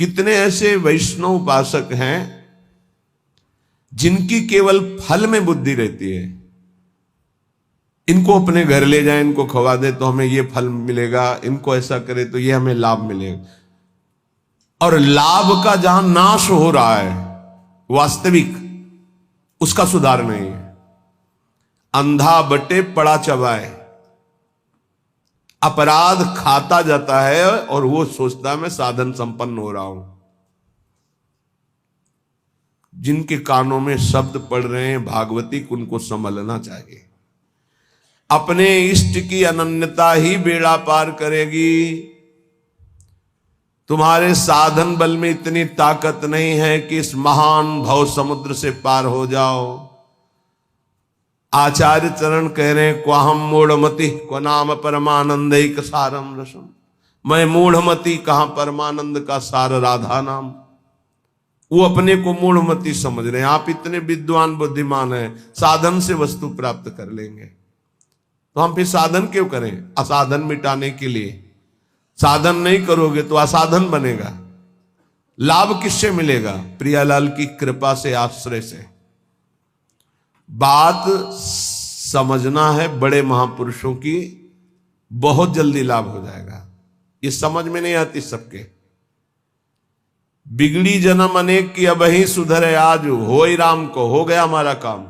कितने ऐसे वैष्णव उपासक हैं जिनकी केवल फल में बुद्धि रहती है। इनको अपने घर ले जाए, इनको खवा दे तो हमें ये फल मिलेगा, इनको ऐसा करे तो ये हमें लाभ मिलेगा। और लाभ का जहां नाश हो रहा है वास्तविक, उसका सुधार नहीं है। अंधा बटे पड़ा चबाए, अपराध खाता जाता है और वो सोचता है मैं साधन संपन्न हो रहा हूं। जिनके कानों में शब्द पड़ रहे हैं भागवती, उनको संभलना चाहिए। अपने इष्ट की अनन्यता ही बेड़ा पार करेगी। तुम्हारे साधन बल में इतनी ताकत नहीं है कि इस महान भव समुद्र से पार हो जाओ। आचार्य चरण कह रहे हैं, क्वाहम मूढ़मति क्व नाम परमानंद एक सारम रसम। मैं मूढ़मति, कहां परमानंद का सार राधा नाम। वो अपने को मूढ़मति समझ रहे हैं। आप इतने विद्वान बुद्धिमान हैं, साधन से वस्तु प्राप्त कर लेंगे, तो हम फिर साधन क्यों करें? असाधन मिटाने के लिए। साधन नहीं करोगे तो असाधन बनेगा। लाभ किससे मिलेगा? प्रियालाल की कृपा से, आश्रय से। बात समझना है बड़े महापुरुषों की, बहुत जल्दी लाभ हो जाएगा। ये समझ में नहीं आती सबके। बिगड़ी जन्म अनेक की अब ही सुधरे आज, हो ही राम को, हो गया हमारा काम।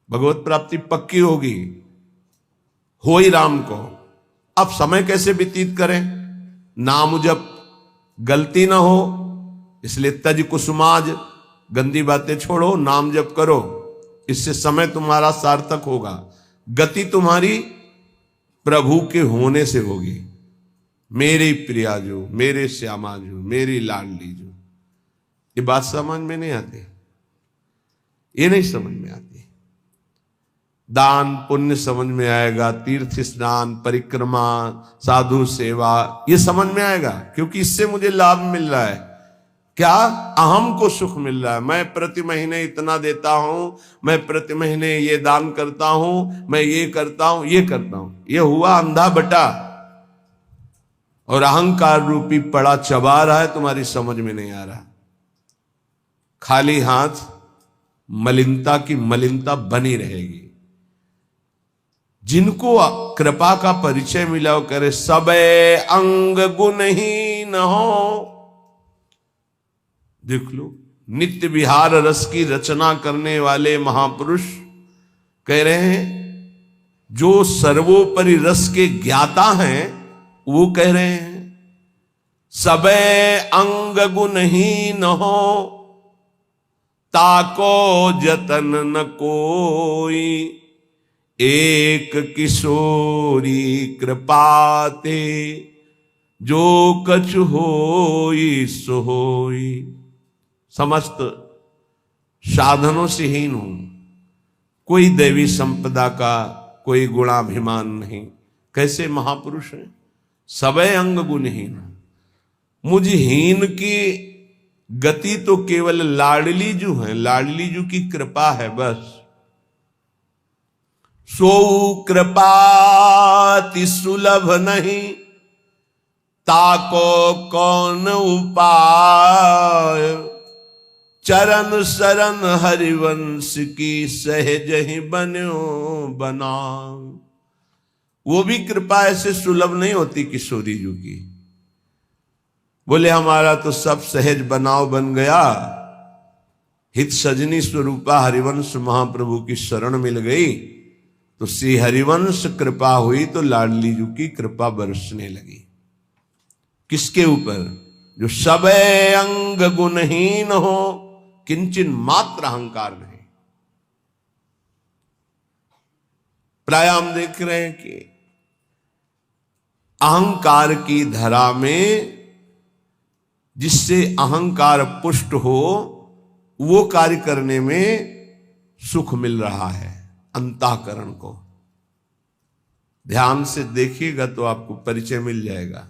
भगवत प्राप्ति पक्की होगी, हो ही राम को। अब समय कैसे व्यतीत करें? नाम जब गलती ना हो, इसलिए तज कुसुमाज, गंदी बातें छोड़ो, नाम जप करो। इससे समय तुम्हारा सार्थक होगा। गति तुम्हारी प्रभु के होने से होगी। मेरी प्रियाजू, मेरे श्यामाजू, मेरी लाडली जू। ये बात समझ में नहीं आती, ये नहीं समझ में आती। दान पुण्य समझ में आएगा, तीर्थ स्नान, परिक्रमा, साधु सेवा, ये समझ में आएगा, क्योंकि इससे मुझे लाभ मिल रहा है। क्या? अहम को सुख मिल रहा है। मैं प्रति महीने इतना देता हूं, मैं प्रति महीने ये दान करता हूं, मैं ये करता हूं, ये करता हूं। ये हुआ अंधा बटा, और अहंकार रूपी पड़ा चबा रहा है, तुम्हारी समझ में नहीं आ रहा। खाली हाथ मलिनता की मलिनता बनी रहेगी। जिनको कृपा का परिचय मिला वो करे सबे अंग गुणहीन हो। देख लो, नित्य विहार रस की रचना करने वाले महापुरुष कह रहे हैं, जो सर्वोपरि रस के ज्ञाता हैं, वो कह रहे हैं सबे अंग गुणहीन हो, ताको जतन न कोई, एक किशोरी कृपाते, जो कछु होई सो होई। समस्त साधनों से हीन हूं, कोई दैवी संपदा का कोई गुणाभिमान नहीं। कैसे महापुरुष हैं? सबे अंग गुणहीन। मुझ हीन की गति तो केवल लाडली जू है, लाडली जू की कृपा है बस। सो कृपाति सुलभ नहीं, ताको कौन उपाय, चरण शरण हरिवंश की सहज ही बन्यो बना। वो भी कृपा ऐसे सुलभ नहीं होती किशोरी जी की। बोले हमारा तो सब सहज बनाव बन गया, हित सजनी स्वरूपा हरिवंश महाप्रभु की शरण मिल गई, तो श्री हरिवंश कृपा हुई तो लाडली जी की कृपा बरसने लगी। किसके ऊपर? जो सबे अंग गुणहीन हो, किंचन मात्र अहंकार नहीं। प्राय हम देख रहे हैं कि अहंकार की धरा में जिससे अहंकार पुष्ट हो, वो कार्य करने में सुख मिल रहा है अंतःकरण को। ध्यान से देखिएगा तो आपको परिचय मिल जाएगा।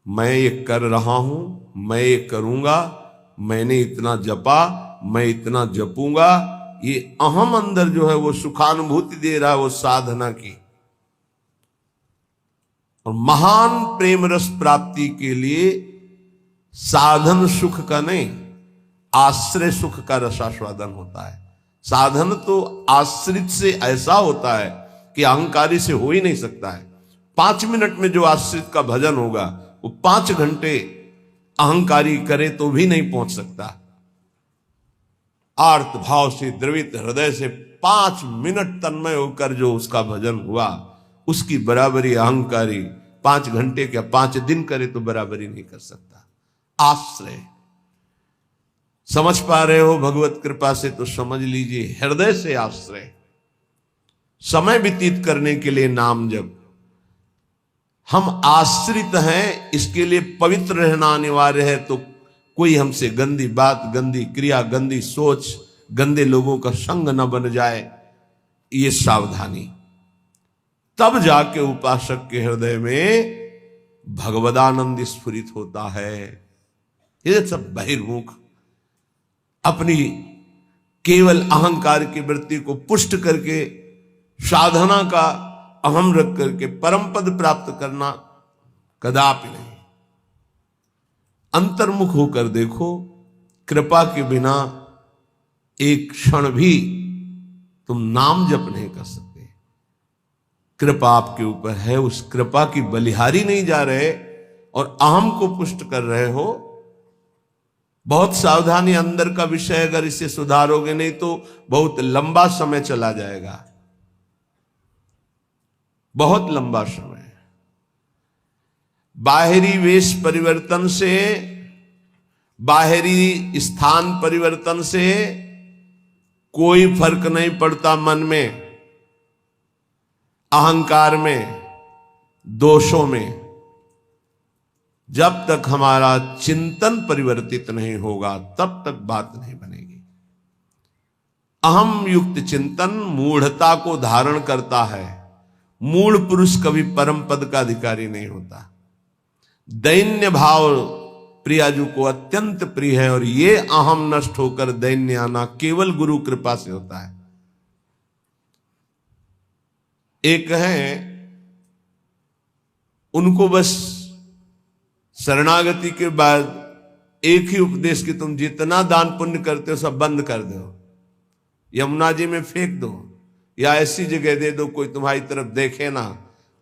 मैं ये कर रहा हूं, मैं ये करूंगा, मैंने इतना जपा, मैं इतना जपूंगा, ये अहम अंदर जो है वो सुखानुभूति दे रहा है, वो साधना की। और महान प्रेम रस प्राप्ति के लिए साधन सुख का नहीं, आश्रय सुख का रसास्वादन होता है। साधन तो आश्रित से ऐसा होता है कि अहंकारी से हो ही नहीं सकता है। 5 मिनट में जो आश्रित का भजन होगा वो 5 घंटे अहंकारी करे तो भी नहीं पहुंच सकता। आर्त भाव से द्रवित हृदय से 5 मिनट तन्मय होकर जो उसका भजन हुआ, उसकी बराबरी अहंकारी 5 घंटे क्या 5 दिन करे तो बराबरी नहीं कर सकता। आश्रय समझ पा रहे हो भगवत कृपा से तो समझ लीजिए, हृदय से आश्रय। समय व्यतीत करने के लिए नाम जप। हम आश्रित हैं, इसके लिए पवित्र रहना अनिवार्य है। तो कोई हमसे गंदी बात, गंदी क्रिया, गंदी सोच, गंदे लोगों का संग न बन जाए, ये सावधानी। तब जाके उपासक के हृदय में भगवदानंद स्फुरित होता है। ये सब बहिर्मुख अपनी केवल अहंकार की वृत्ति को पुष्ट करके साधना का अहम रख करके परम पद प्राप्त करना कदापि नहीं। अंतर्मुख होकर देखो, कृपा के बिना एक क्षण भी तुम नाम जप नहीं कर सकते। कृपा आपके ऊपर है, उस कृपा की बलिहारी नहीं जा रहे और अहम को पुष्ट कर रहे हो। बहुत सावधानी, अंदर का विषय, अगर इसे सुधारोगे नहीं तो बहुत लंबा समय चला जाएगा, बहुत लंबा समय। बाहरी वेश परिवर्तन से, बाहरी स्थान परिवर्तन से कोई फर्क नहीं पड़ता मन में, अहंकार में, दोषों में। जब तक हमारा चिंतन परिवर्तित नहीं होगा तब तक बात नहीं बनेगी। अहम युक्त चिंतन मूढ़ता को धारण करता है। मूढ़ पुरुष कभी परम पद का अधिकारी नहीं होता। दैन्य भाव प्रियाजू को अत्यंत प्रिय है और ये अहम नष्ट होकर दैन्य आना केवल गुरु कृपा से होता है। एक है, उनको बस शरणागति के बाद एक ही उपदेश कि तुम जितना दान पुण्य करते हो सब बंद कर दो, यमुना जी में फेंक दो, या ऐसी जगह दे दो कोई तुम्हारी तरफ देखे ना,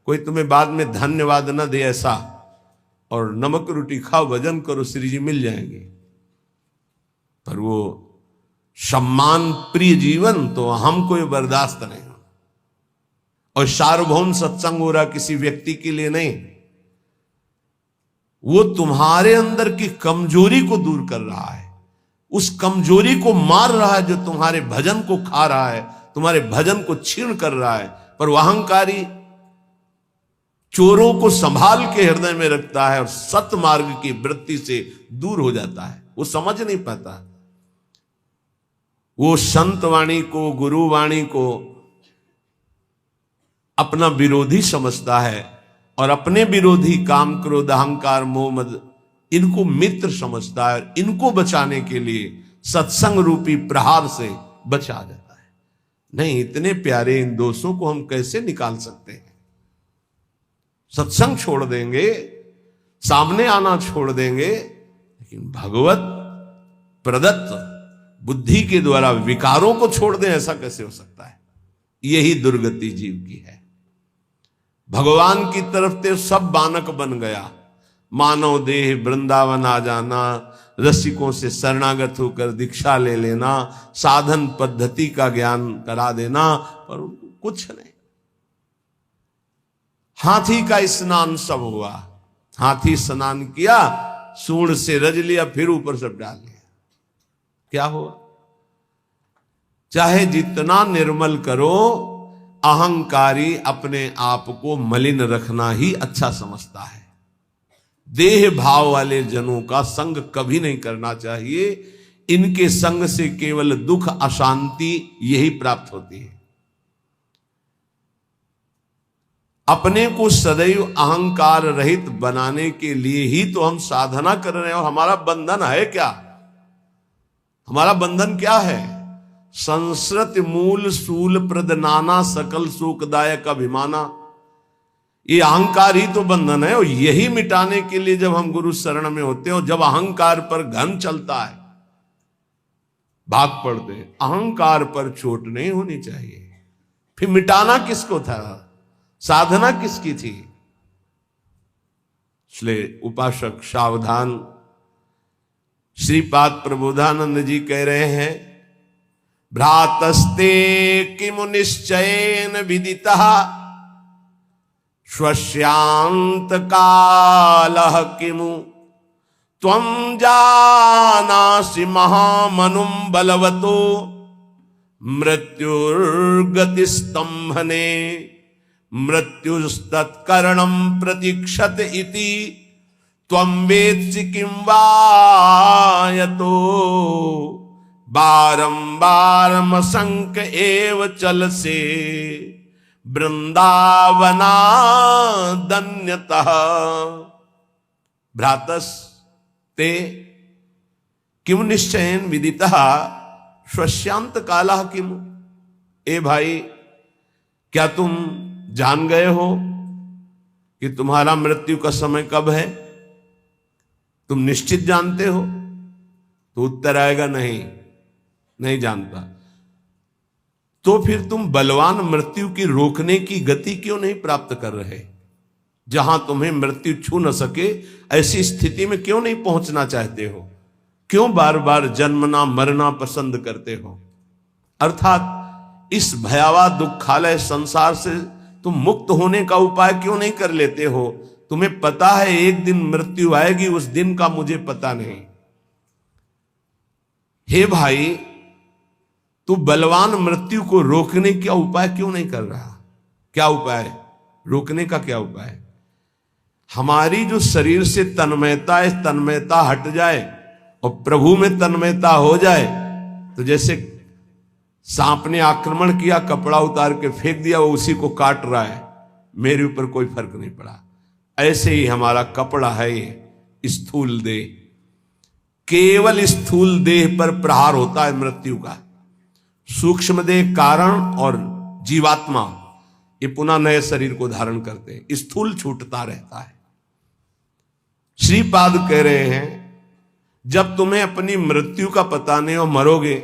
कोई तुम्हें बाद में धन्यवाद न दे, ऐसा। और नमक रोटी खाओ, भजन करो, श्री जी मिल जाएंगे। पर वो सम्मान प्रिय जीवन तो हमको ये बर्दाश्त नहीं। और सार्वभौम सत्संग हो रहा किसी व्यक्ति के लिए नहीं, वो तुम्हारे अंदर की कमजोरी को दूर कर रहा है, उस कमजोरी को मार रहा है जो तुम्हारे भजन को खा रहा है, तुम्हारे भजन को छीण कर रहा है। पर वह अहंकारी चोरों को संभाल के हृदय में रखता है और सत मार्ग की वृत्ति से दूर हो जाता है। वो समझ नहीं पाता, वो संत वाणी को, गुरु वाणी को अपना विरोधी समझता है और अपने विरोधी काम, क्रोध, अहंकार, मोह, मद, इनको मित्र समझता है और इनको बचाने के लिए सत्संग रूपी प्रहार से बचा जाता है। नहीं, इतने प्यारे इन दोषों को हम कैसे निकाल सकते हैं? सत्संग छोड़ देंगे, सामने आना छोड़ देंगे, लेकिन भगवत प्रदत्त बुद्धि के द्वारा विकारों को छोड़ दें, ऐसा कैसे हो सकता है? यही दुर्गति जीव की है। भगवान की तरफ ते सब बानक बन गया, मानव देह वृंदावन आ जाना, रसिकों से शरणागत होकर दीक्षा ले लेना, साधन पद्धति का ज्ञान करा देना, पर उनको कुछ नहीं। हाथी का स्नान सब हुआ, हाथी स्नान किया, सूंड से रज लिया, फिर ऊपर सब डाल लिया, क्या हुआ? चाहे जितना निर्मल करो, अहंकारी अपने आप को मलिन रखना ही अच्छा समझता है। देह भाव वाले जनों का संग कभी नहीं करना चाहिए। इनके संग से केवल दुख, अशांति यही प्राप्त होती है। अपने को सदैव अहंकार रहित बनाने के लिए ही तो हम साधना कर रहे हैं। और हमारा बंधन है क्या? हमारा बंधन क्या है? संस्कृत मूल सूल प्रद नाना सकल सुखदायक अभिमाना। ये अहंकार ही तो बंधन है, और यही मिटाने के लिए जब हम गुरु शरण में होते हैं, और जब अहंकार पर घन चलता है, भाग पड़ते हैं। अहंकार पर चोट नहीं होनी चाहिए। फिर मिटाना किसको था, साधना किसकी थी? इसलिए उपासक सावधान। श्रीपाद प्रबोधानंद जी कह रहे हैं, भ्रातस्ते किमु निश्चयेन विदितः स्वस्यांत कालः किमु त्वं जानासि महामनुं बलवतो मृत्युर्गतिस्तंभने मृत्युस्तत्करणं प्रतीक्षत इति त्वं वेत्सि किं वा यतो बारंबारमसंक एव चलसे वृंदावनादन्यतः। भ्रातस ते किम निश्चयेन विदितः स्वस्यांत कालः किम। ए भाई, क्या तुम जान गए हो कि तुम्हारा मृत्यु का समय कब है? तुम निश्चित जानते हो? तो उत्तर आएगा नहीं जानता। तो फिर तुम बलवान मृत्यु की रोकने की गति क्यों नहीं प्राप्त कर रहे? जहां तुम्हें मृत्यु छू न सके ऐसी स्थिति में क्यों नहीं पहुंचना चाहते हो? क्यों बार बार जन्मना मरना पसंद करते हो? अर्थात इस भयावह दुखालय संसार से तुम मुक्त होने का उपाय क्यों नहीं कर लेते हो? तुम्हें पता है एक दिन मृत्यु आएगी, उस दिन का मुझे पता नहीं। हे भाई, तू बलवान मृत्यु को रोकने का उपाय क्यों नहीं कर रहा? क्या उपाय? रोकने का क्या उपाय? हमारी जो शरीर से तन्मयता है, तन्मयता हट जाए और प्रभु में तन्मयता हो जाए, तो जैसे सांप ने आक्रमण किया, कपड़ा उतार के फेंक दिया, वो उसी को काट रहा है, मेरे ऊपर कोई फर्क नहीं पड़ा। ऐसे ही हमारा कपड़ा है ये स्थूल देह, केवल स्थूल देह पर प्रहार होता है मृत्यु का। सूक्ष्म देह कारण और जीवात्मा ये पुनः नए शरीर को धारण करते हैं, स्थूल छूटता रहता है। श्रीपाद कह रहे हैं, जब तुम्हें अपनी मृत्यु का पता नहीं हो, मरोगे,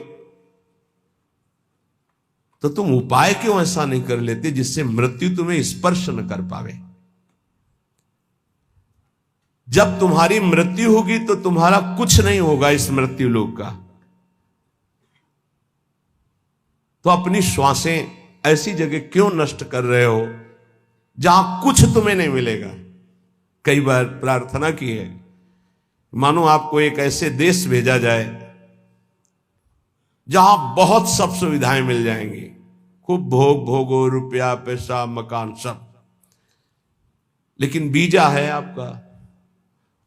तो तुम उपाय क्यों ऐसा नहीं कर लेते जिससे मृत्यु तुम्हें स्पर्श न कर पावे? जब तुम्हारी मृत्यु होगी तो तुम्हारा कुछ नहीं होगा इस मृत्यु लोक का। तो अपनी श्वासें ऐसी जगह क्यों नष्ट कर रहे हो जहां कुछ तुम्हें नहीं मिलेगा? कई बार प्रार्थना की है, मानो आपको एक ऐसे देश भेजा जाए जहां बहुत सब सुविधाएं मिल जाएंगी, खूब भोगो, रुपया पैसा मकान सब, लेकिन वीजा है आपका,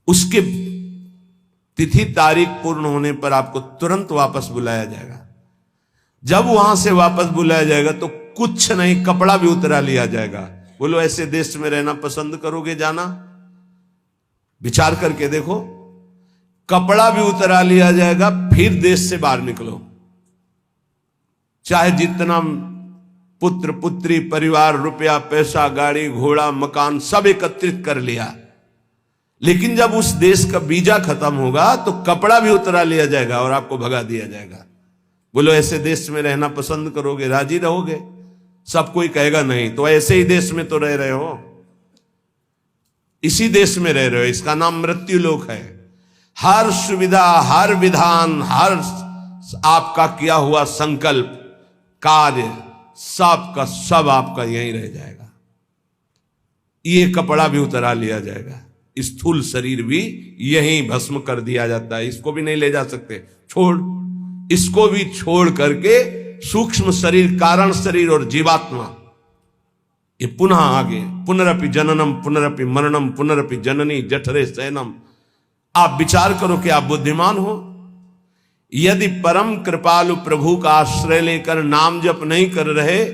उसके तिथि तारीख पूर्ण होने पर आपको तुरंत वापस बुलाया जाएगा। जब वहां से वापस बुलाया जाएगा तो कुछ नहीं, कपड़ा भी उतरा लिया जाएगा। बोलो, ऐसे देश में रहना पसंद करोगे जाना? विचार करके देखो, कपड़ा भी उतरा लिया जाएगा, फिर देश से बाहर निकलो। चाहे जितना पुत्र पुत्री परिवार रुपया पैसा गाड़ी घोड़ा मकान सब एकत्रित कर लिया, लेकिन जब उस देश का वीजा खत्म होगा तो कपड़ा भी उतरा लिया जाएगा और आपको भगा दिया जाएगा। बोलो, ऐसे देश में रहना पसंद करोगे, राजी रहोगे? सब कोई कहेगा नहीं। तो ऐसे ही देश में तो रह रहे हो, इसी देश में रह रहे हो, इसका नाम मृत्यु लोक है। हर सुविधा, हर विधान, हर आपका किया हुआ संकल्प कार्य सब का सब आपका यहीं रह जाएगा। ये कपड़ा भी उतरा लिया जाएगा, स्थूल शरीर भी यहीं भस्म कर दिया जाता है, इसको भी नहीं ले जा सकते, छोड़, इसको भी छोड़ करके सूक्ष्म शरीर, कारण शरीर और जीवात्मा, ये पुनः आगे पुनरपि जननम पुनरपि मरणम पुनरपि जननी जठरे शयनम। आप विचार करो कि आप बुद्धिमान हो। यदि परम कृपालु प्रभु का आश्रय लेकर नाम जप नहीं कर रहे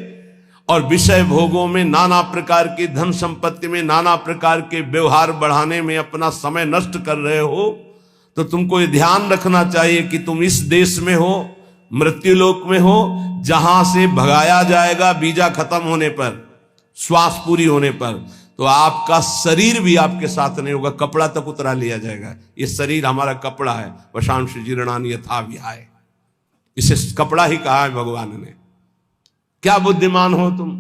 और विषय भोगों में, नाना प्रकार की धन संपत्ति में, नाना प्रकार के व्यवहार बढ़ाने में अपना समय नष्ट कर रहे हो, तो तुमको ये ध्यान रखना चाहिए कि तुम इस देश में हो, मृत्युलोक में हो, जहां से भगाया जाएगा वीजा खत्म होने पर, श्वास पूरी होने पर। तो आपका शरीर भी आपके साथ नहीं होगा, कपड़ा तक उतरा लिया जाएगा। ये शरीर हमारा कपड़ा है। वशांश जीर्णानि यथा विहाय, इसे कपड़ा ही कहा है भगवान ने। क्या बुद्धिमान हो तुम,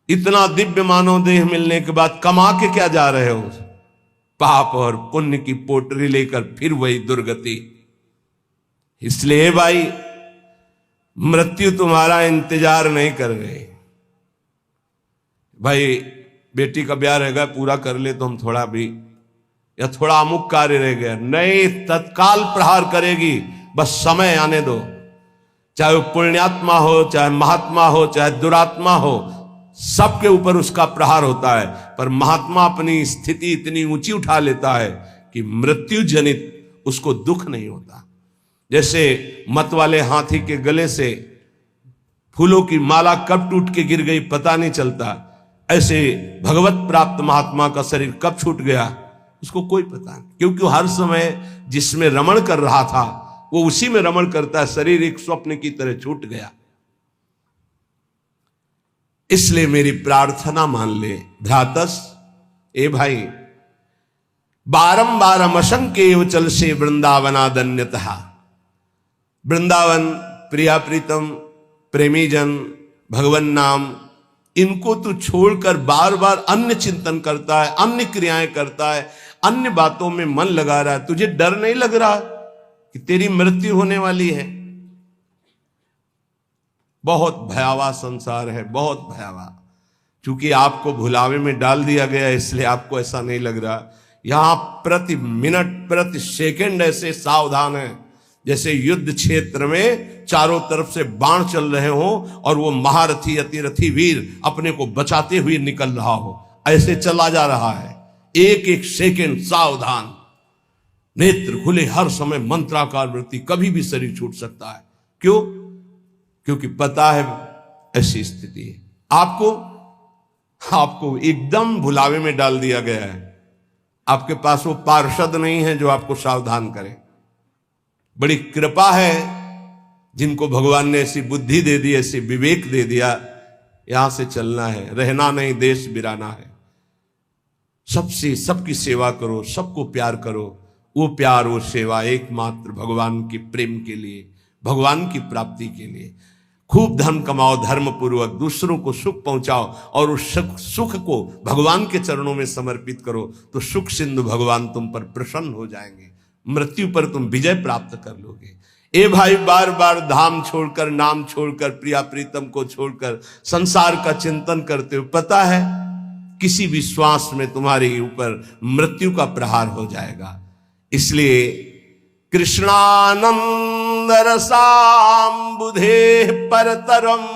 इतना दिव्य मानव देह मिलने के बाद कमा के क्या जा रहे हो? पाप और पुण्य की पोटरी लेकर फिर वही दुर्गति। इसलिए भाई, मृत्यु तुम्हारा इंतजार नहीं कर रही। भाई बेटी का ब्याह रहेगा, पूरा कर ले तो हम थोड़ा भी, या थोड़ा अमुक कार्य रह गया, नहीं, तत्काल प्रहार करेगी। बस समय आने दो। चाहे वो पुण्यात्मा हो, चाहे महात्मा हो, चाहे दुरात्मा हो, सबके ऊपर उसका प्रहार होता है। पर महात्मा अपनी स्थिति इतनी ऊंची उठा लेता है कि मृत्यु जनित उसको दुख नहीं होता। जैसे मत वाले हाथी के गले से फूलों की माला कब टूट के गिर गई पता नहीं चलता, ऐसे भगवत प्राप्त महात्मा का शरीर कब छूट गया उसको कोई पता नहीं, क्योंकि हर समय जिसमें रमण कर रहा था वो उसी में रमण करता है। शरीर एक स्वप्न की तरह छूट गया। इसलिए मेरी प्रार्थना मान ले भ्रातस, ए भाई, बारंबार अमशंकेव चल से वृंदावनादन्यतः। वृंदावन, प्रिया प्रीतम, प्रेमी जन, भगवन नाम, इनको तू छोड़कर बार बार अन्य चिंतन करता है, अन्य क्रियाएं करता है, अन्य बातों में मन लगा रहा है। तुझे डर नहीं लग रहा कि तेरी मृत्यु होने वाली है? बहुत भयावह संसार है, बहुत भयावह। क्योंकि आपको भुलावे में डाल दिया गया इसलिए आपको ऐसा नहीं लग रहा। यहां प्रति मिनट प्रति सेकंड ऐसे सावधान है जैसे युद्ध क्षेत्र में चारों तरफ से बाण चल रहे हो और वो महारथी अतिरथी वीर अपने को बचाते हुए निकल रहा हो, ऐसे चला जा रहा है। एक एक सेकंड सावधान, नेत्र खुले हर समय, मंत्राकार वृत्ति, कभी भी शरीर छूट सकता है। क्यों? क्योंकि पता है ऐसी स्थिति है। आपको एकदम भुलावे में डाल दिया गया है। आपके पास वो पार्षद नहीं है जो आपको सावधान करे। बड़ी कृपा है जिनको भगवान ने ऐसी बुद्धि दे दी, ऐसी विवेक दे दिया, यहां से चलना है, रहना नहीं, देश बिराना है। सबसे सबकी सेवा करो, सबको प्यार करो। वो प्यार, वो सेवा एकमात्र भगवान के प्रेम के लिए, भगवान की प्राप्ति के लिए। खूब धन कमाओ, धर्म पूर्वक दूसरों को सुख पहुंचाओ और उस सुख को भगवान के चरणों में समर्पित करो, तो सुख सिंधु भगवान तुम पर प्रसन्न हो जाएंगे। मृत्यु पर तुम विजय प्राप्त कर लोगे। ए भाई, बार बार धाम छोड़कर, नाम छोड़कर, प्रिया प्रीतम को छोड़कर संसार का चिंतन करते हो, पता है किसी भी श्वास में तुम्हारे ऊपर मृत्यु का प्रहार हो जाएगा। इसलिए कृष्णानंद रसाम्बुधे परतरम